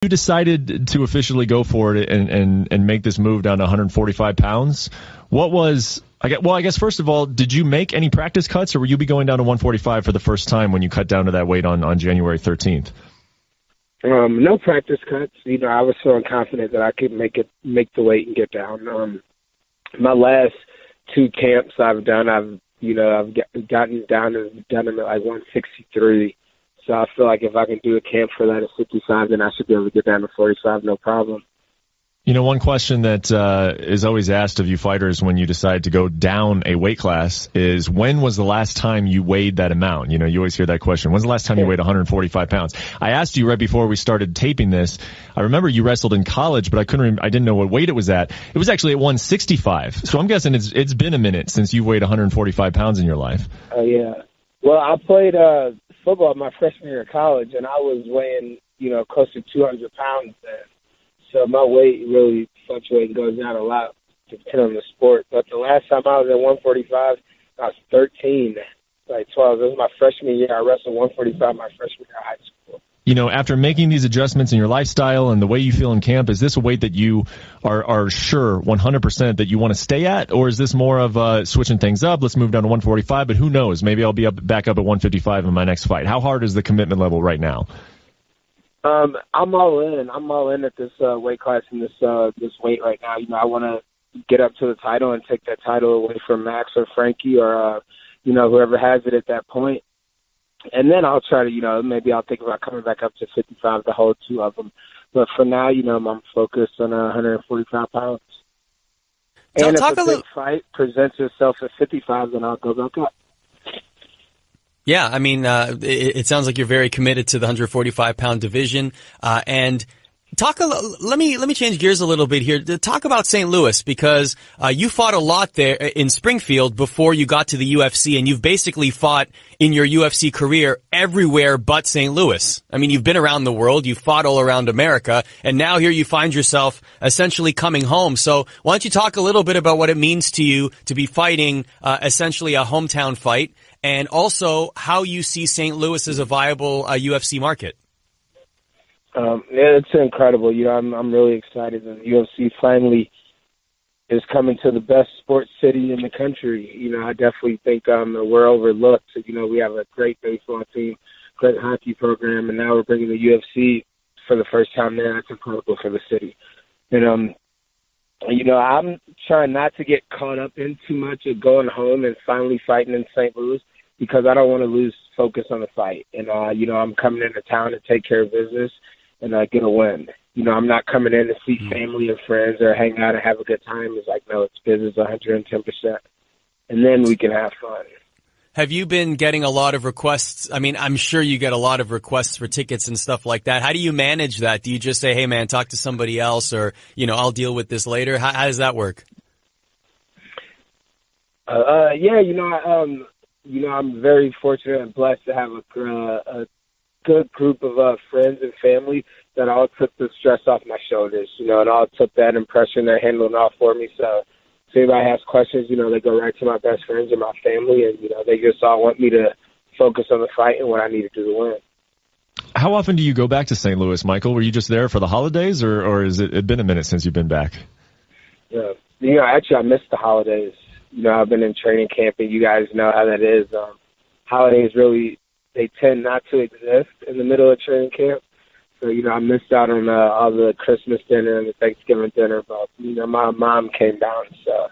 you decided to officially go for it and make this move down to 145 pounds, what was, I guess first of all, did you make any practice cuts, or will you be going down to 145 for the first time when you cut down to that weight on January 13th? No practice cuts. I was feeling confident that I could make the weight and get down. My last 2 camps I've done, I've gotten down to like 163. So I feel like if I can do a camp for that at 55, then I should be able to get down to 45, no problem. One question that is always asked of you fighters when you decide to go down a weight class is, when was the last time you weighed that amount? You always hear that question. When's the last time you weighed 145 pounds? I asked you right before we started taping this. I remember you wrestled in college, but I didn't know what weight it was at. It was actually at 165. So I'm guessing it's been a minute since you weighed 145 pounds in your life. Yeah. Well, I played football my freshman year of college, and I was weighing, close to 200 pounds then. So my weight really fluctuates and goes down a lot depending on the sport. But the last time I was at 145, I was 13, like 12. This was my freshman year. I wrestled 145 my freshman year of high school. After making these adjustments in your lifestyle and the way you feel in camp, is this a weight that you are sure 100% that you want to stay at? Or is this more of switching things up? Let's move down to 145, but who knows? Maybe I'll be back up at 155 in my next fight. How hard is the commitment level right now? I'm all in. I'm all in at this weight class and this weight right now. I want to get up to the title and take that title away from Max or Frankie or whoever has it at that point. And then I'll try to, maybe I'll think about coming back up to 55 to hold 2 of them. But for now, I'm focused on 145 pounds. And if a big fight presents itself at 55, then I'll go back up. Yeah, I mean, it sounds like you're very committed to the 145-pound division. And let me change gears a little bit here. Talk about St. Louis, because you fought a lot there in Springfield before you got to the UFC, and you've basically fought in your UFC career everywhere but St. Louis. I mean, you've been around the world, you've fought all around America, and now here you find yourself essentially coming home. So why don't you talk a little bit about what it means to you to be fighting essentially a hometown fight, and also how you see St. Louis as a viable UFC market? It's incredible. I'm really excited that the UFC finally is coming to the best sports city in the country. I definitely think we're overlooked. We have a great baseball team, great hockey program, and now we're bringing the UFC for the first time there. That's incredible for the city. And, I'm trying not to get caught up in too much of going home and finally fighting in St. Louis, because I don't want to lose focus on the fight. And, I'm coming into town to take care of business and get a win. I'm not coming in to see family and friends or hang out and have a good time. It's like, no, it's business 110%. And then we can have fun. Have you been getting a lot of requests? I mean, I'm sure you get a lot of requests for tickets and stuff like that. How do you manage that? Do you just say, hey, man, talk to somebody else, or, I'll deal with this later? How does that work? I'm very fortunate and blessed to have a good group of friends and family that all took the stress off my shoulders, and all took that impression. They're handling it all for me. So if anybody has questions, they go right to my best friends and my family, and, they just all want me to focus on the fight and what I need to do to win. How often do you go back to St. Louis, Michael? Were you just there for the holidays, or has it been a minute since you've been back? Yeah. Actually, I missed the holidays. I've been in training camp, and you guys know how that is. Holidays really, they tend not to exist in the middle of training camp. So, I missed out on all the Christmas dinner and the Thanksgiving dinner, but, my mom came down. So,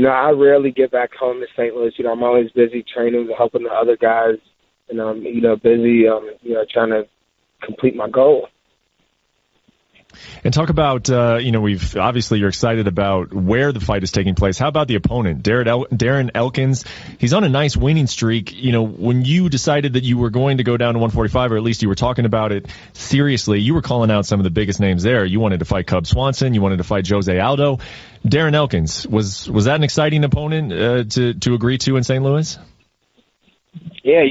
I rarely get back home to St. Louis. I'm always busy training, helping the other guys, and I'm, busy, trying to complete my goal. And talk about, you're excited about where the fight is taking place. How about the opponent, Darren Elkins? He's on a nice winning streak. When you decided that you were going to go down to 145, or at least you were talking about it seriously, you were calling out some of the biggest names there. You wanted to fight Cub Swanson. You wanted to fight Jose Aldo. Darren Elkins, was that an exciting opponent to agree to in St. Louis? Yeah,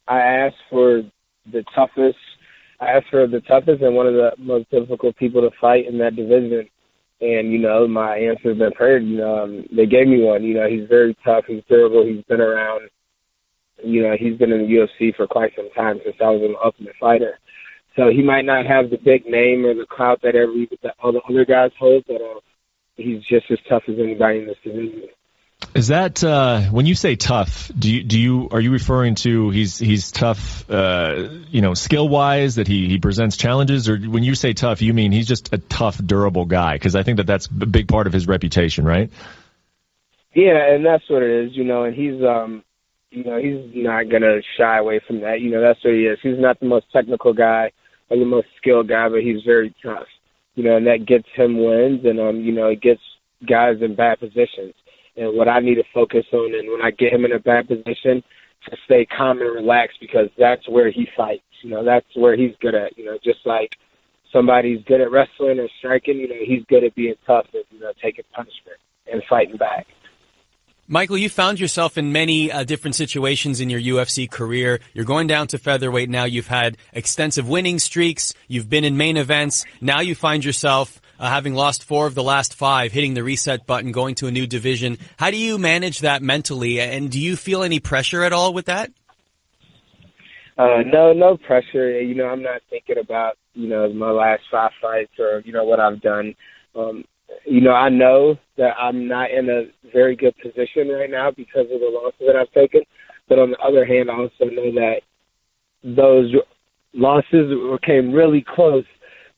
I asked for the toughest. And one of the most difficult people to fight in that division. And, my answer has been heard. They gave me one. He's very tough. He's durable. He's been around. He's been in the UFC for quite some time, since I was an Ultimate Fighter. So he might not have the big name or the clout that all the other guys hold, but he's just as tough as anybody in this division. Is that when you say tough? Are you referring to he's tough, skill wise, that he presents challenges, or when you say tough, you mean he's just a tough, durable guy? Because I think that's a big part of his reputation, right? Yeah, and that's what it is, and he's he's not gonna shy away from that. That's what he is. He's not the most technical guy or the most skilled guy, but he's very tough. And that gets him wins, and it gets guys in bad positions. And what I need to focus on, and when I get him in a bad position, to stay calm and relaxed, because that's where he fights. That's where he's good at. Just like somebody's good at wrestling or striking, he's good at being tough and taking punishment and fighting back. Michael, you found yourself in many different situations in your UFC career. You're going down to featherweight now. You've had extensive winning streaks. You've been in main events. Now you find yourself having lost 4 of the last 5, hitting the reset button, going to a new division. How do you manage that mentally, and do you feel any pressure at all with that? No pressure. I'm not thinking about, my last 5 fights or, what I've done. I know that I'm not in a very good position right now because of the losses that I've taken. But on the other hand, I also know that those losses came really close,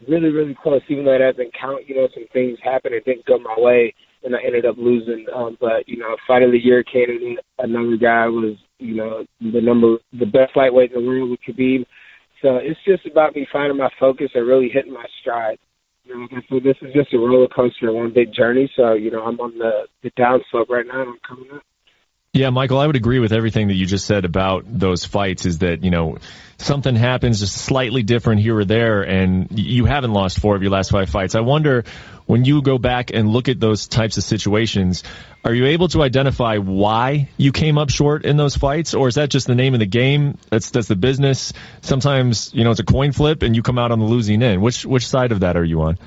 really, really close, even though it doesn't count. Some things happened. It didn't go my way, and I ended up losing. But fight of the year candidate, another guy was, the best lightweight in the world with Khabib. So it's just about me finding my focus and really hitting my stride. So this is just a roller coaster, one big journey. So, I'm on the downslope right now, and I'm coming up. Yeah, Michael, I would agree with everything that you just said about those fights, is that, something happens just slightly different here or there, and you haven't lost 4 of your last 5 fights. I wonder, when you go back and look at those types of situations, are you able to identify why you came up short in those fights, or is that just the name of the game? That's the business. Sometimes, it's a coin flip and you come out on the losing end. Which side of that are you on?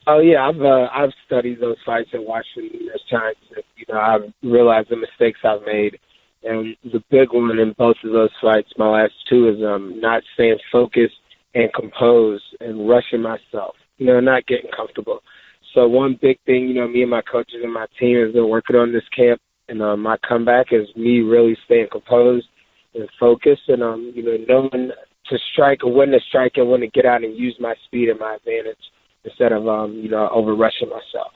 Oh yeah, I've studied those fights and watched them numerous times. I've realized the mistakes I've made, and the big one in both of those fights, my last 2, is not staying focused and composed and rushing myself. Not getting comfortable. So one big thing, me and my coaches and my team has been working on this camp, and my comeback is me really staying composed and focused, and knowing to strike or when to strike and when to get out and use my speed and my advantage, instead of, over rushing myself.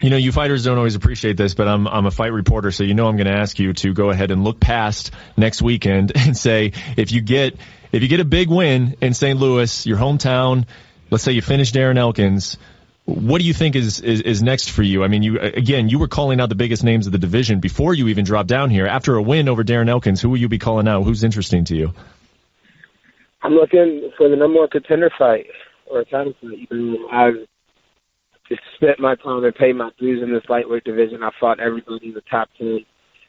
You fighters don't always appreciate this, but I'm a fight reporter, so I'm going to ask you to go ahead and look past next weekend and say, if you get a big win in St. Louis, your hometown, let's say you finish Darren Elkins, what do you think is next for you? I mean, you were calling out the biggest names of the division before you even dropped down here. After a win over Darren Elkins, who will you be calling out? Who's interesting to you? I'm looking for the number 1 contender fight or a title fight. I've just spent my time and paid my dues in this lightweight division. I fought everybody in the top 10.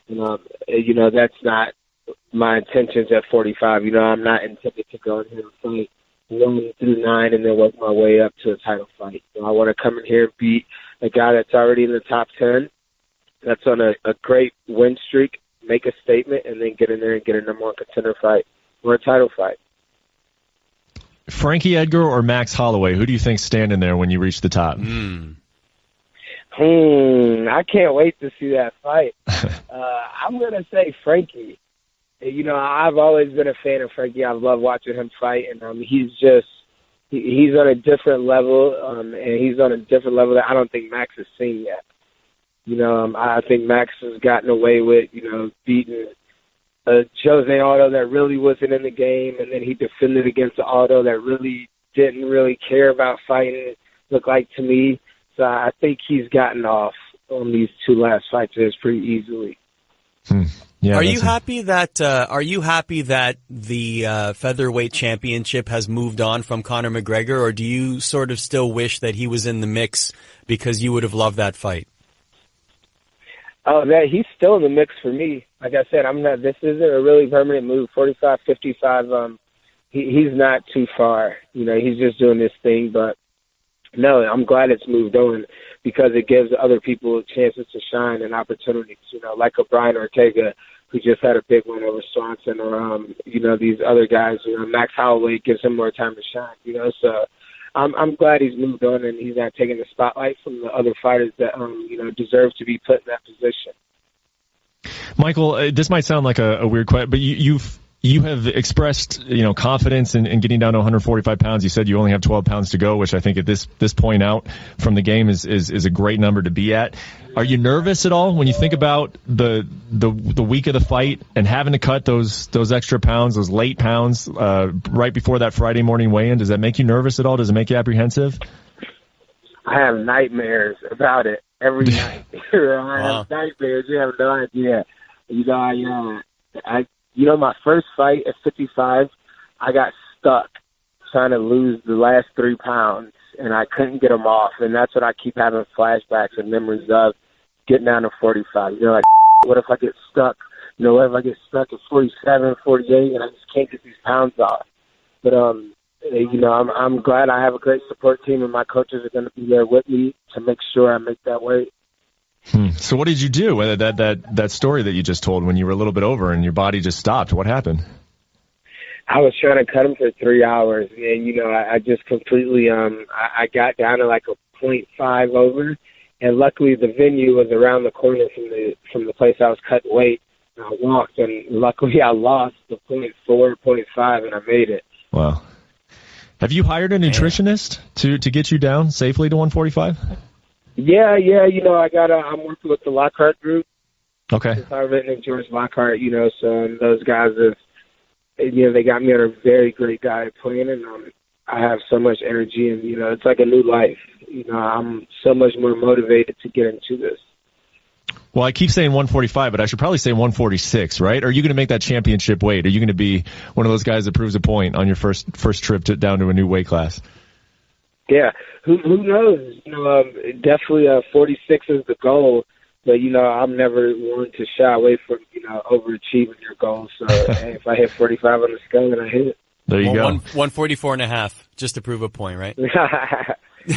That's not my intentions at 45. I'm not intended to go in here and fight 1 through 9 and then work my way up to a title fight. I want to come in here and beat a guy that's already in the top 10, that's on a great win streak, make a statement, and then get in there and get a number 1 contender fight or a title fight. Frankie Edgar or Max Holloway, who do you think's standing there when you reach the top? I can't wait to see that fight. I'm going to say Frankie. I've always been a fan of Frankie. I love watching him fight, and he's on a different level, and he's on a different level that I don't think Max has seen yet. I think Max has gotten away with, beating Jose Aldo that really wasn't in the game, and then he defended against the Aldo that really didn't really care about fighting, looked like to me. So I think he's gotten off on these 2 last fights pretty easily. Yeah, are you happy that the featherweight championship has moved on from Conor McGregor, or do you sort of still wish that he was in the mix because you would have loved that fight? Oh, he's still in the mix for me. Like I said, this isn't a really permanent move. 45, 55. He's not too far. He's just doing this thing. But no, I'm glad it's moved on because it gives other people chances to shine and opportunities. Like a Brian Ortega, who just had a big one over Swanson, or these other guys. Max Holloway gives him more time to shine. So I'm glad he's moved on and he's not taking the spotlight from the other fighters that deserve to be put in that position. Michael, this might sound like a weird question, but you have expressed, confidence in getting down to 145 pounds. You said you only have 12 pounds to go, which I think at this point out from the game is a great number to be at. Are you nervous at all when you think about the week of the fight and having to cut those extra pounds, those late pounds, right before that Friday morning weigh-in? Does that make you nervous at all? Does it make you apprehensive? I have nightmares about it every night. I have nightmares. You have no idea. My first fight at 55, I got stuck trying to lose the last 3 pounds, and I couldn't get them off. And that's what I keep having flashbacks and memories of, getting down to 45. What if I get stuck? What if I get stuck at 47, 48, and I just can't get these pounds off? But, I'm glad I have a great support team, and my coaches are going to be there with me to make sure I make that weight. So what did you do? That story that you just told when you were a little bit over and your body just stopped, what happened? I was trying to cut them for 3 hours, and I just completely I got down to like a 0.5 over, and luckily the venue was around the corner from the place I was cutting weight. And I walked, and luckily I lost the 0.4, 0.5, and I made it. Wow. Have you hired a nutritionist to get you down safely to 145? Yeah. I'm working with the Lockhart Group. Okay. I've written in George Lockhart, so those guys have, they got me on a very great diet plan, and I have so much energy, and, it's like a new life. I'm so much more motivated to get into this. Well, I keep saying 145, but I should probably say 146, right? Are you going to make that championship weight? Are you going to be one of those guys that proves a point on your first trip down to a new weight class? Yeah, who knows? Definitely 46 is the goal, but I'm never willing to shy away from overachieving your goals. So if I hit 45 on the scale, then I hit it. There you go. 144.5, just to prove a point, right?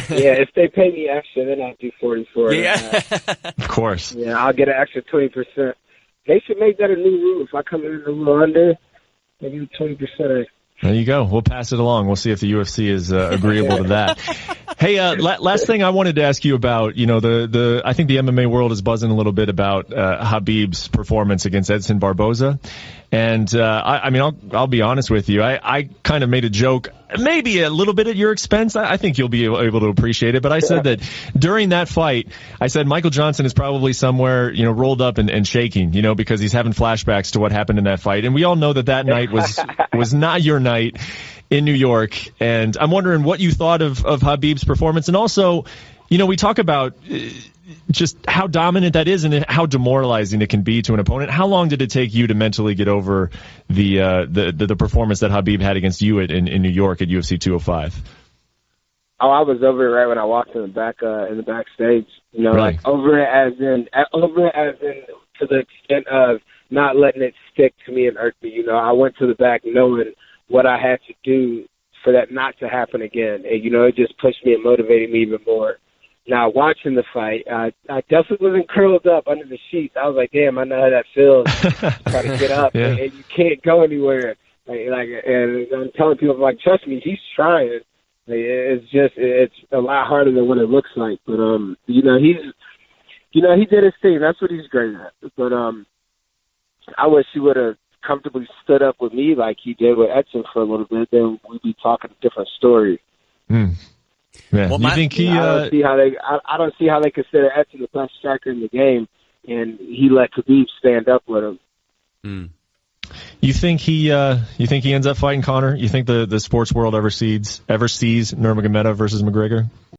Yeah, if they pay me extra, then I'll do 44. Yeah, of course. Yeah, I'll get an extra 20%. They should make that a new rule. If I come in a little under, they give 20%. There you go. We'll pass it along. We'll see if the UFC is agreeable to that. Hey, last thing I wanted to ask you about, I think the MMA world is buzzing a little bit about Khabib's performance against Edson Barboza. And I'll be honest with you. I kind of made a joke, maybe a little bit at your expense. I think you'll be able to appreciate it. But I said that during that fight, I said Michael Johnson is probably somewhere, rolled up and shaking, because he's having flashbacks to what happened in that fight. And we all know that night was not your night in New York. And I'm wondering what you thought of Khabib's performance. And also, we talk about just how dominant that is and how demoralizing it can be to an opponent. How long did it take you to mentally get over the performance that Khabib had against you in New York at UFC 205? Oh, I was over it right when I walked in the backstage. Really? Like over it as in to the extent of not letting it stick to me and hurt me. I went to the back knowing what I had to do for that not to happen again. And, it just pushed me and motivated me even more. Now, watching the fight, I definitely wasn't curled up under the sheets. I was like, damn, I know how that feels. Try to get up, yeah. and you can't go anywhere. And I'm telling people, trust me, he's trying. It's a lot harder than what it looks like. But, he did his thing. That's what he's great at. But I wish he would have comfortably stood up with me like he did with Edson for a little bit. Then we'd be talking a different story. Yeah. Well, you think he? I don't see how they consider Edson the best striker in the game, and he let Khabib stand up with him. You think he ends up fighting Conor? You think the sports world ever sees Nurmagomedov versus McGregor?